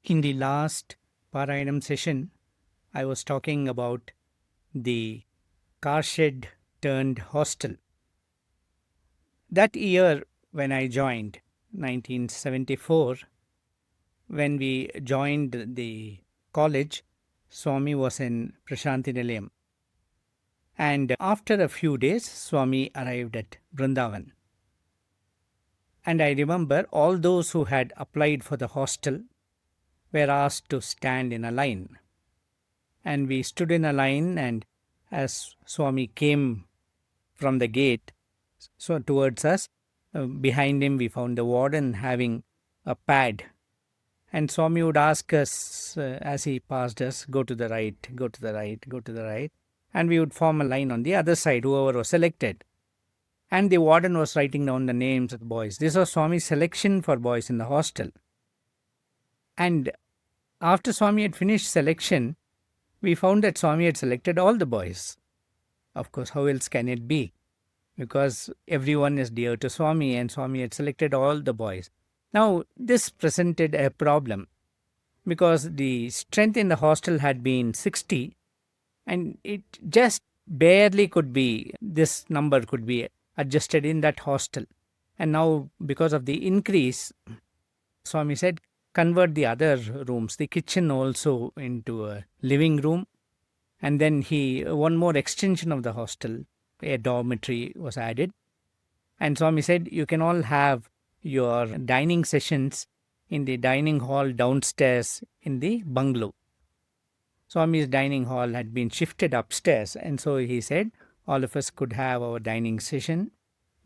In the last Parayanam session, I was talking about the car shed turned hostel. That year, when I joined, 1974, when we joined the college, Swami was in Prashanti Nilayam. And after a few days, Swami arrived at Brindavan. And I remember all those who had applied for the hostel were asked to stand in a line. And we stood in a line, and as Swami came from the gate so towards us, behind him we found the warden having a pad. And Swami would ask us as he passed us, go to the right, go to the right, go to the right. And we would form a line on the other side, whoever was selected. And the warden was writing down the names of the boys. This was Swami's selection for boys in the hostel. And after Swami had finished selection, we found that Swami had selected all the boys. Of course, how else can it be? Because everyone is dear to Swami, and Swami had selected all the boys. Now, this presented a problem because the strength in the hostel had been 60, and it just barely could be, this number could be adjusted in that hostel. And now, because of the increase, Swami said, convert the other rooms, the kitchen also, into a living room. And then one more extension of the hostel, a dormitory was added. And Swami said, you can all have your dining sessions in the dining hall downstairs in the bungalow. Swami's dining hall had been shifted upstairs, and so he said all of us could have our dining session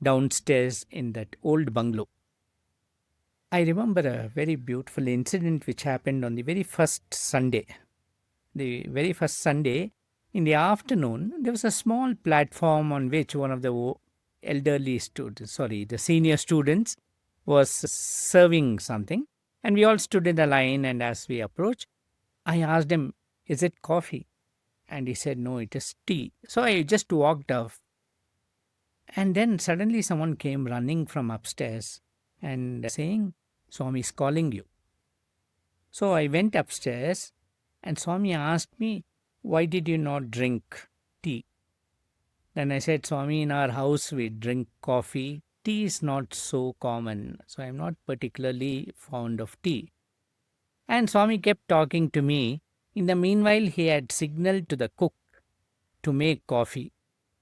downstairs in that old bungalow. I remember a very beautiful incident which happened on the very first Sunday. The very first Sunday, in the afternoon, there was a small platform on which one of the the senior students was serving something. And we all stood in the line, and as we approached, I asked him, is it coffee? And he said, no, it is tea. So I just walked off. And then suddenly someone came running from upstairs and saying, Swami is calling you. So I went upstairs, and Swami asked me, why did you not drink tea? Then I said, Swami, in our house we drink coffee. Tea is not so common, so I am not particularly fond of tea. And Swami kept talking to me. In the meanwhile, he had signaled to the cook to make coffee.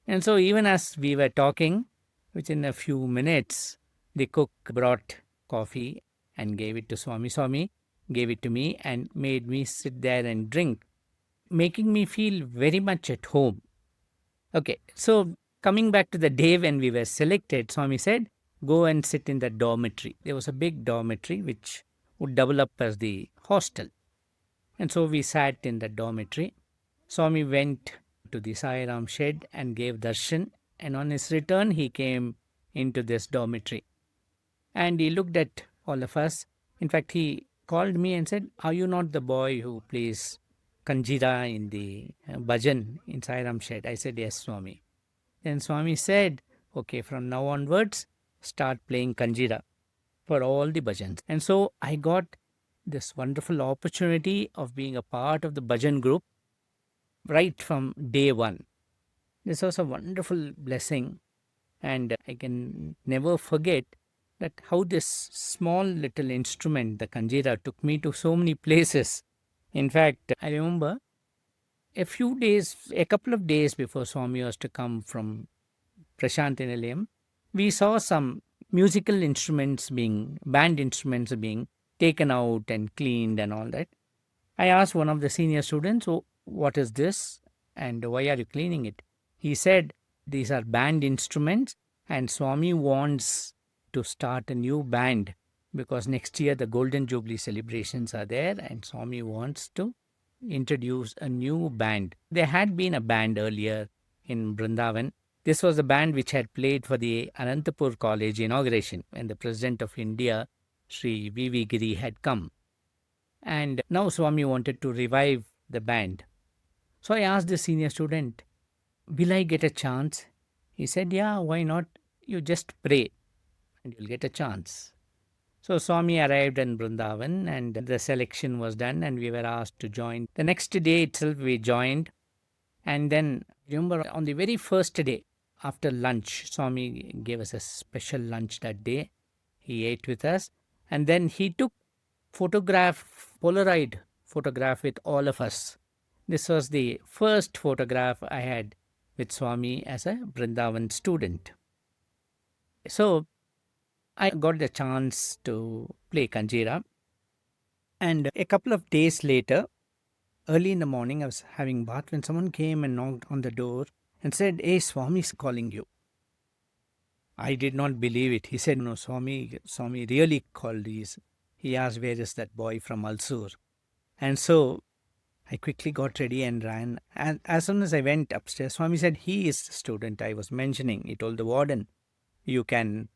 And so even as we were talking, within a few minutes, the cook brought coffee and gave it to Swami. Swami gave it to me and made me sit there and drink, making me feel very much at home. Okay, so coming back to the day when we were selected, Swami said, go and sit in the dormitory. There was a big dormitory which would develop as the hostel. And so we sat in the dormitory. Swami went to the Sai Ram shed and gave darshan. And on his return, he came into this dormitory. And he looked at all of us. In fact, he called me and said, are you not the boy who plays Kanjira in the bhajan in Sai Ram shed? I said, yes, Swami. Then Swami said, okay, from now onwards, start playing Kanjira for all the bhajans. And so I got this wonderful opportunity of being a part of the bhajan group right from day one. This was a wonderful blessing, and I can never forget that how this small little instrument, the Kanjira, took me to so many places. In fact, I remember a couple of days before Swami was to come from Prashanti Nilayam, we saw some musical instruments band instruments being taken out and cleaned and all that. I asked one of the senior students, oh, what is this and why are you cleaning it? He said, these are band instruments and Swami wants to start a new band because next year the Golden Jubilee celebrations are there and Swami wants to introduce a new band. There had been a band earlier in Brindavan. This was the band which had played for the Anantapur College inauguration when the President of India, Sri V.V. Giri, had come. And now Swami wanted to revive the band. So I asked the senior student, will I get a chance? He said, yeah, why not? You just pray and you'll get a chance. So Swami arrived in Brindavan and the selection was done and we were asked to join. The next day itself we joined, and then remember on the very first day after lunch, Swami gave us a special lunch that day. He ate with us and then he took Polaroid photograph with all of us. This was the first photograph I had with Swami as a Brindavan student. So I got the chance to play Kanjira. And a couple of days later, early in the morning, I was having bath when someone came and knocked on the door and said, "Hey, Swami's calling you." I did not believe it. He said, "No, Swami really called." He asked, "Where is that boy from Alsur?" And so I quickly got ready and ran. And as soon as I went upstairs, Swami said, "He is the student I was mentioning." He told the warden, "You can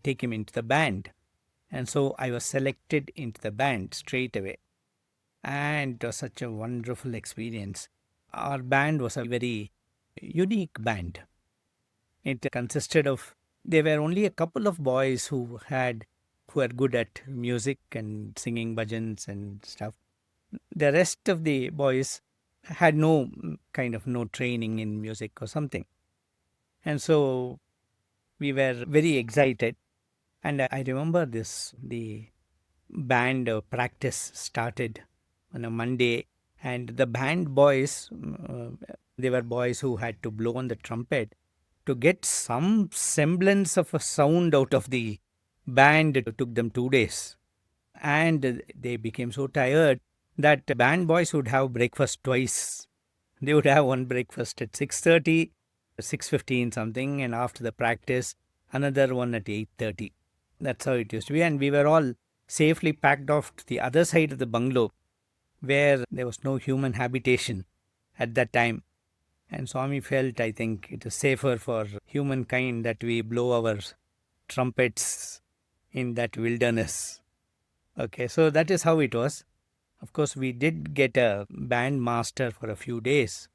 take him into the band." And so I was selected into the band straight away. And it was such a wonderful experience. Our band was a very unique band. It consisted of, there were only a couple of boys who were good at music and singing bhajans and stuff. The rest of the boys had no training in music or something. And so we were very excited. And I remember the band practice started on a Monday, and the band boys, they were boys who had to blow on the trumpet to get some semblance of a sound out of the band. It took them 2 days. And they became so tired that band boys would have breakfast twice. They would have one breakfast at 6:30, 6:15 something, and after the practice, another one at 8:30. That's how it used to be. And we were all safely packed off to the other side of the bungalow where there was no human habitation at that time. And Swami felt, I think, it is safer for humankind that we blow our trumpets in that wilderness. Okay, so that is how it was. Of course, we did get a band master for a few days.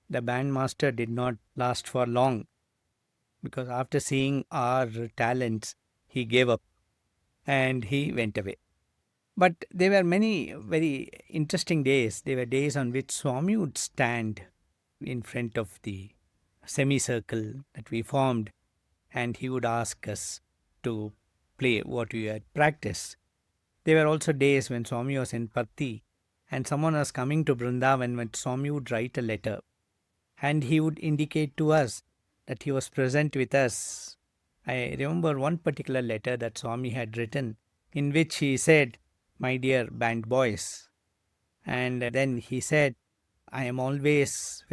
The band master did not last for long because after seeing our talents, he gave up and he went away. But there were many very interesting days. There were days on which Swami would stand in front of the semicircle that we formed and he would ask us to play what we had practiced. There were also days when Swami was in Patti and someone was coming to Brindavan when Swami would write a letter and he would indicate to us that he was present with us. I remember one particular letter that Swami had written in which he said, "My dear band boys." And then he said, "I am always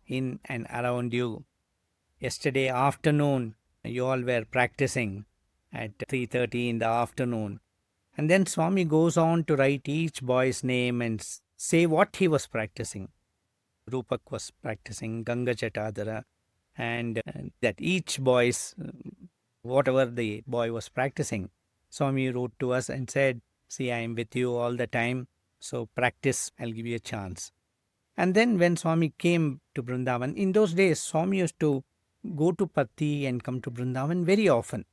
in and around you. Yesterday afternoon, you all were practicing at 3:30 in the afternoon." And then Swami goes on to write each boy's name and say what he was practicing. Rupak was practicing Ganga Chatadara, and that each boy's, whatever the boy was practicing, Swami wrote to us and said, "See, I am with you all the time, so practice, I'll give you a chance." And then when Swami came to Brindavan, in those days, Swami used to go to Patti and come to Brindavan very often.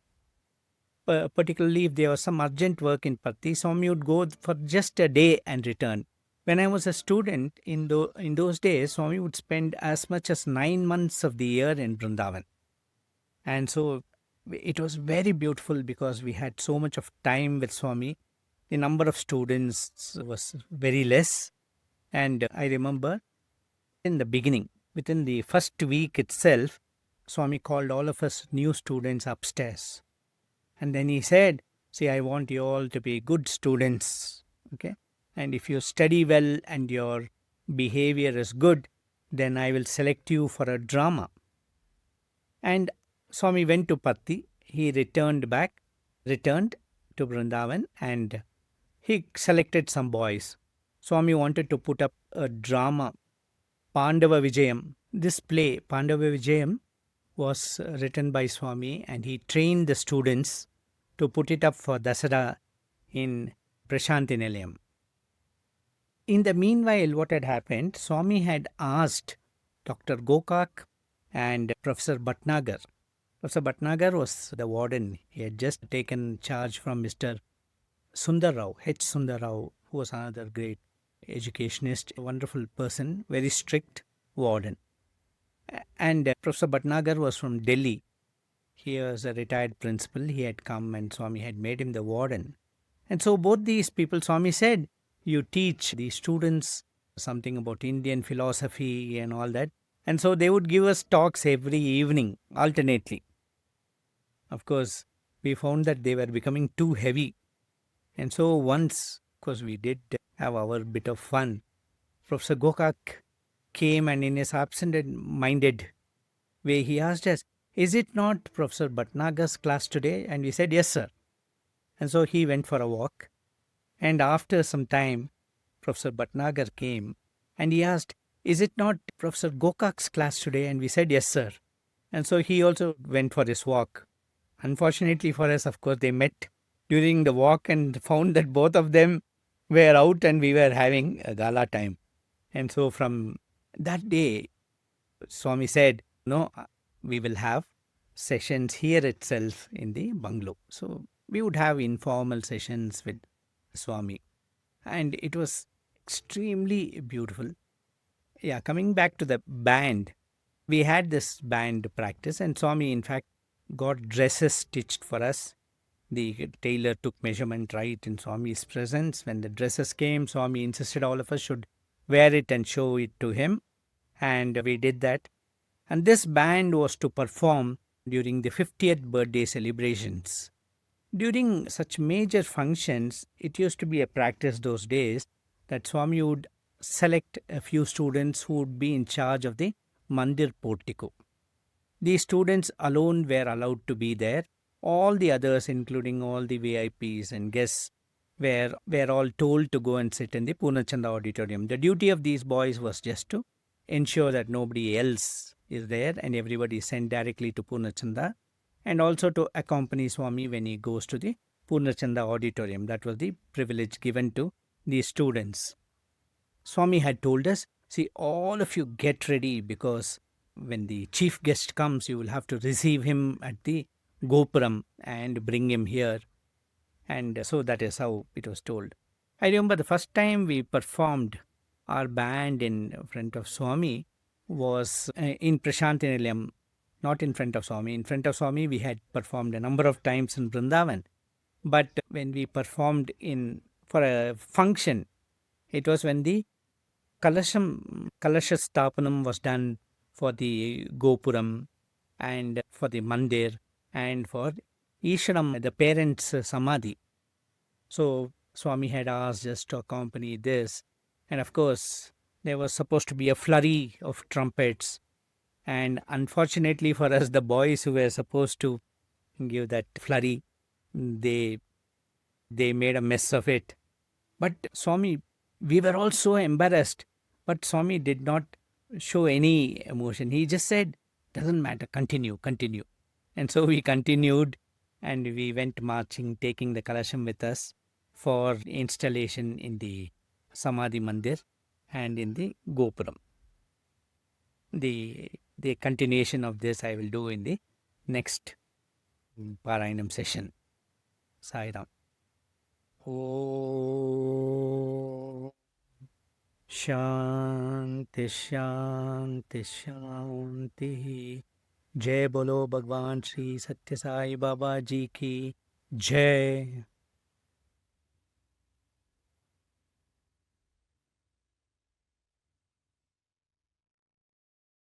Particularly if there was some urgent work in Patti, Swami would go for just a day and return. When I was a student in those days, Swami would spend as much as 9 months of the year in Brindavan. And so it was very beautiful because we had so much of time with Swami. The number of students was very less. And I remember in the beginning, within the first week itself, Swami called all of us new students upstairs. And then he said, "See, I want you all to be good students. Okay? And if you study well and your behavior is good, then I will select you for a drama." And Swami went to Patti. He returned to Brindavan and he selected some boys. Swami wanted to put up a drama, Pandava Vijayam. This play, Pandava Vijayam, was written by Swami and he trained the students to put it up for Dasara in Prashanti Nilayam. In the meanwhile, what had happened, Swami had asked Dr. Gokak and Professor Bhatnagar. Professor Bhatnagar was the warden. He had just taken charge from Mr. Sundar Rao, H. Sundar Rao, who was another great educationist, a wonderful person, very strict warden. And Professor Bhatnagar was from Delhi. He was a retired principal. He had come and Swami had made him the warden. And so both these people, Swami said, you teach the students something about Indian philosophy and all that. And so they would give us talks every evening, alternately. Of course, we found that they were becoming too heavy. And so once, of course, we did have our bit of fun. Professor Gokak came and in his absent-minded way, he asked us, is it not Professor Bhatnagar's class today? And we said, yes, sir. And so he went for a walk. And after some time, Professor Bhatnagar came and he asked, is it not Professor Gokak's class today? And we said, yes, sir. And so he also went for his walk. Unfortunately for us, of course, they met during the walk and found that both of them were out and we were having a gala time. And so from that day, Swami said, no, we will have sessions here itself in the bungalow. So we would have informal sessions with Swami. And it was extremely beautiful. Yeah, coming back to the band, we had this band practice and Swami, in fact, got dresses stitched for us. The tailor took measurement right in Swami's presence. When the dresses came, Swami insisted all of us should wear it and show it to him. And we did that. And this band was to perform during the 50th birthday celebrations. During such major functions, it used to be a practice those days that Swami would select a few students who would be in charge of the Mandir portico. These students alone were allowed to be there. All the others, including all the VIPs and guests, were all told to go and sit in the Purnachanda auditorium. The duty of these boys was just to ensure that nobody else is there and everybody is sent directly to Purnachanda, and also to accompany Swami when he goes to the Purnachanda auditorium. That was the privilege given to these students. Swami had told us, see, all of you get ready because when the chief guest comes, you will have to receive him at the Gopuram and bring him here. And so that is how it was told. I remember the first time we performed our band in front of Swami was in Prashanti Nilayam, not in front of Swami. In front of Swami, we had performed a number of times in Brindavan. But when we performed for a function, it was when the Kalasha Stapanam was done for the Gopuram and for the Mandir and for Isharam, the parents' Samadhi. So Swami had asked us to accompany this. And of course, there was supposed to be a flurry of trumpets. And unfortunately for us, the boys who were supposed to give that flurry, they made a mess of it. But Swami, we were all so embarrassed. But Swami did not show any emotion. He just said, doesn't matter, continue. And so we continued and we went marching, taking the Kalasham with us for installation in the Samadhi Mandir and in the Gopuram. The continuation of this I will do in the next Parayanam session. Sai Ram. Om Shanti Shanti Shanti. जय बोलो भगवान श्री सत्य साई बाबा जी की जय.